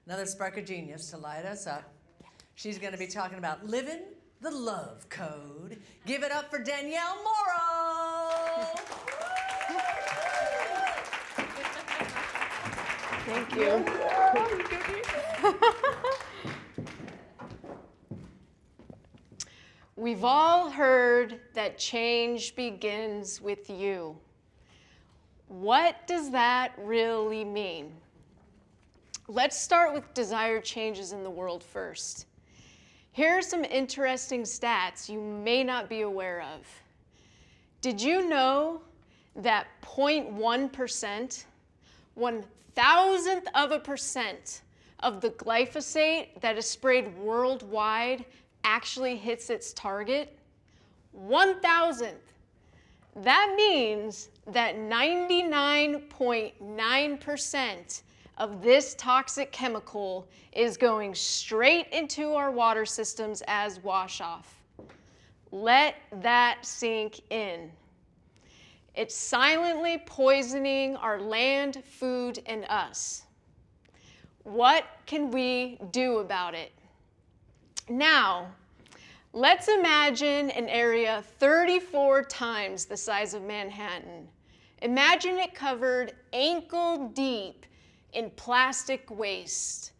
another spark of genius to light us up. She's going to be talking about living the love code. Give it up for Danielle Morrow. Thank you. We've all heard that change begins with you. What does that really mean? Let's start with desired changes in the world first. Here are some interesting stats you may not be aware of. Did you know that 0.1%, 1,000% of the glyphosate that is sprayed worldwide actually hits its target? 1,000th. That means that 99.9% of this toxic chemical is going straight into our water systems as wash-off. Let that sink in. It's silently poisoning our land, food, and us. What can we do about it? Now, let's imagine an area 34 times the size of Manhattan. Imagine it covered ankle deep in plastic waste.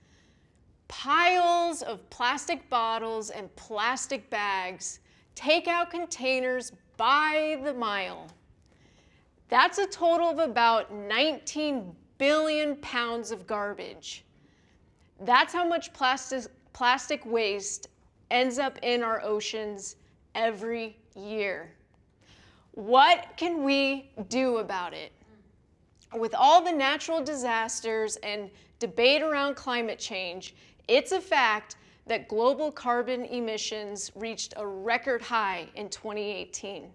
Piles of plastic bottles and plastic bags, takeout containers by the mile. That's a total of about 19 billion pounds of garbage. That's how much plastic waste ends up in our oceans every year. What can we do about it? With all the natural disasters and debate around climate change, it's a fact that global carbon emissions reached a record high in 2018.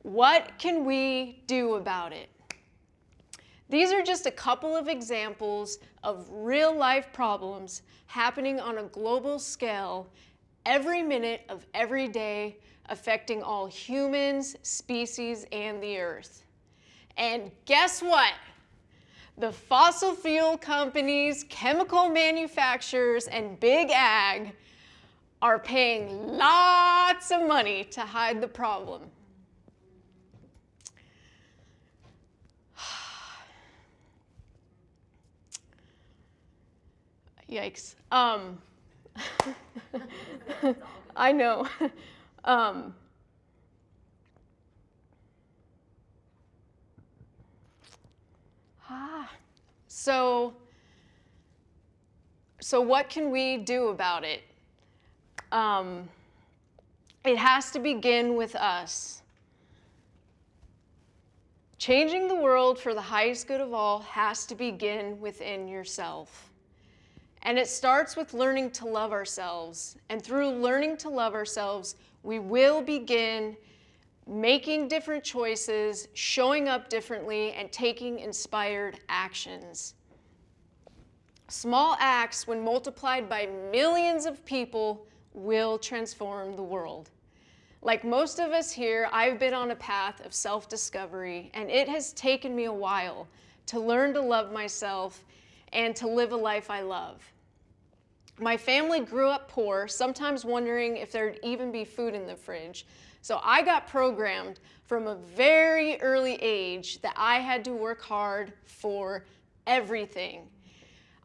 What can we do about it? These are just a couple of examples of real-life problems happening on a global scale every minute of every day, affecting all humans, species, and the earth. And guess what? The fossil fuel companies, chemical manufacturers, and big ag are paying lots of money to hide the problem. Yikes. I know. So what can we do about it? It has to begin with us. Changing the world for the highest good of all has to begin within yourself. And it starts with learning to love ourselves. And through learning to love ourselves, we will begin making different choices, showing up differently, and taking inspired actions. Small acts, when multiplied by millions of people, will transform the world. Like most of us here, I've been on a path of self-discovery, and it has taken me a while to learn to love myself and to live a life I love. My family grew up poor, sometimes wondering if there'd even be food in the fridge. So I got programmed from a very early age that I had to work hard for everything.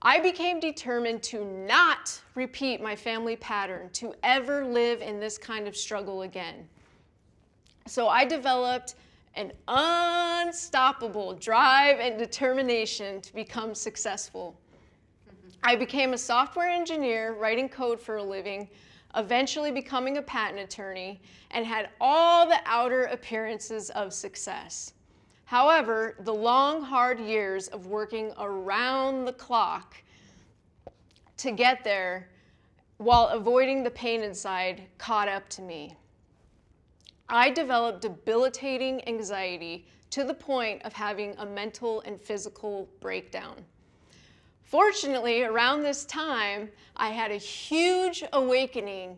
I became determined to not repeat my family pattern, to ever live in this kind of struggle again. So I developed an unstoppable drive and determination to become successful. I became a software engineer, writing code for a living, eventually becoming a patent attorney, and had all the outer appearances of success. However, the long, hard years of working around the clock to get there while avoiding the pain inside caught up to me. I developed debilitating anxiety to the point of having a mental and physical breakdown. Fortunately, around this time, I had a huge awakening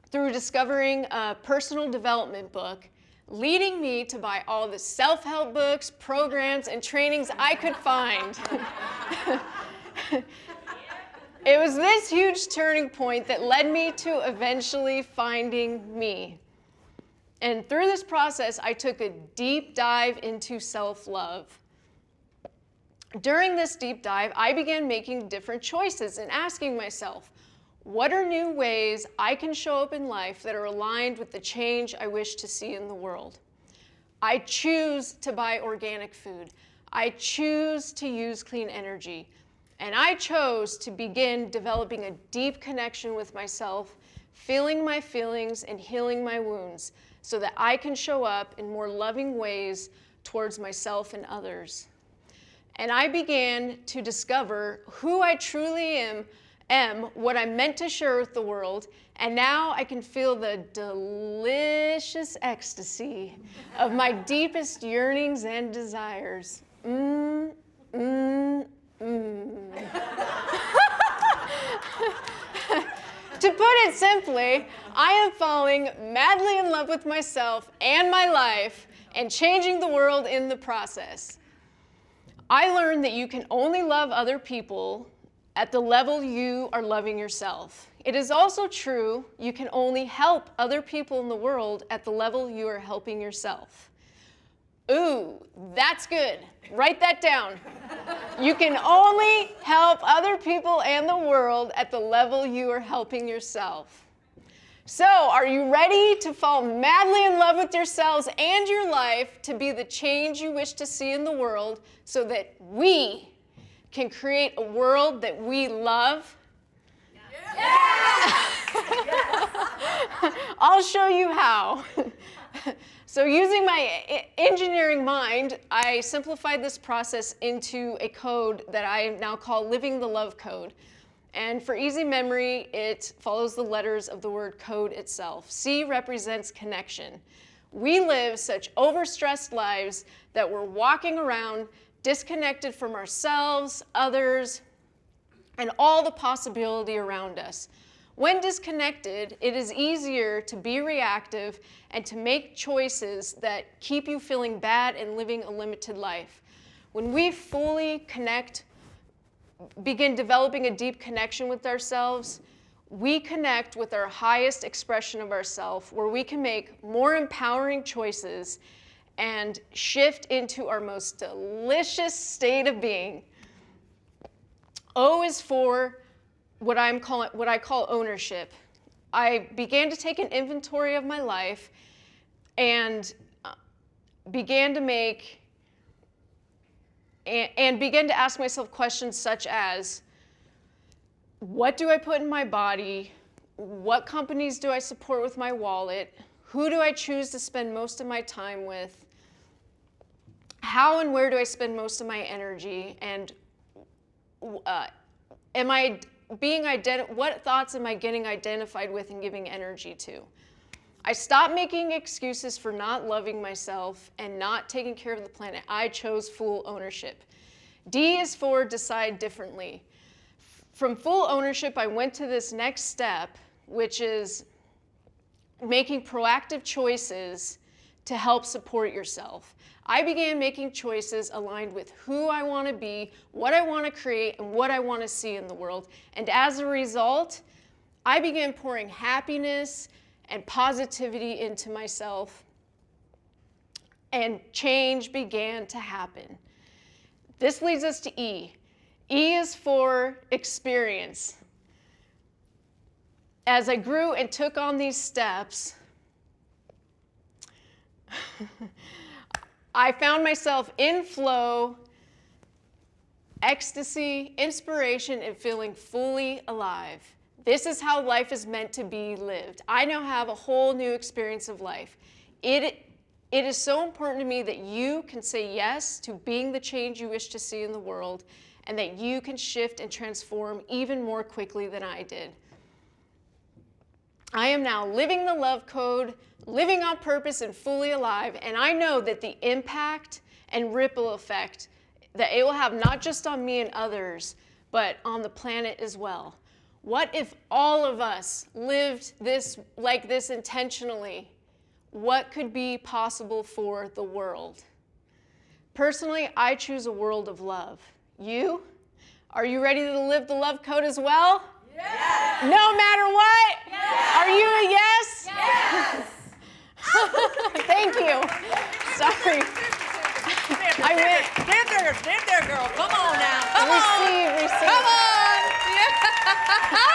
through discovering a personal development book, leading me to buy all the self-help books, programs, and trainings I could find. It was this huge turning point that led me to eventually finding me. And through this process, I took a deep dive into self-love. During this deep dive, I began making different choices and asking myself, what are new ways I can show up in life that are aligned with the change I wish to see in the world? I choose to buy organic food. I choose to use clean energy. And I chose to begin developing a deep connection with myself, feeling my feelings and healing my wounds so that I can show up in more loving ways towards myself and others. And I began to discover who I truly am, what I'm meant to share with the world, and now I can feel the delicious ecstasy of my deepest yearnings and desires. To put it simply, I am falling madly in love with myself and my life and changing the world in the process. I learned that you can only love other people at the level you are loving yourself. It is also true you can only help other people in the world at the level you are helping yourself. Ooh, that's good. Write that down. You can only help other people and the world at the level you are helping yourself. So, are you ready to fall madly in love with yourselves and your life to be the change you wish to see in the world so that we can create a world that we love? Yeah. I'll show you how. So using my engineering mind, I simplified this process into a code that I now call Living the Love Code. And for easy memory, it follows the letters of the word code itself. C represents connection. We live such overstressed lives that we're walking around disconnected from ourselves, others, and all the possibility around us. When disconnected, it is easier to be reactive and to make choices that keep you feeling bad and living a limited life. When we fully connect, begin developing a deep connection with ourselves, we connect with our highest expression of ourself, where we can make more empowering choices and shift into our most delicious state of being. O is for what I call ownership. I began to take an inventory of my life and began to ask myself questions such as, what do I put in my body? What companies do I support with my wallet? Who do I choose to spend most of my time with? How and where do I spend most of my energy? And what thoughts am I getting identified with and giving energy to? I stopped making excuses for not loving myself and not taking care of the planet. I chose full ownership. D is for decide differently. From full ownership, I went to this next step, which is making proactive choices to help support yourself. I began making choices aligned with who I want to be, what I want to create, and what I want to see in the world. And as a result, I began pouring happiness and positivity into myself, and change began to happen. This leads us to E. E is for experience. As I grew and took on these steps, I found myself in flow, ecstasy, inspiration, and feeling fully alive. This is how life is meant to be lived. I now have a whole new experience of life. It is so important to me that you can say yes to being the change you wish to see in the world, and that you can shift and transform even more quickly than I did. I am now living the love code, living on purpose and fully alive, and I know that the impact and ripple effect that it will have not just on me and others, but on the planet as well. What if all of us lived like this intentionally? What could be possible for the world? Personally, I choose a world of love. You? Are you ready to live the love code as well? Yes. No matter what? Yes. Are you a yes? Yes. Thank you. Sorry. I went. Get there, girl. Come on now. Come on. Receive. Come on. Yeah.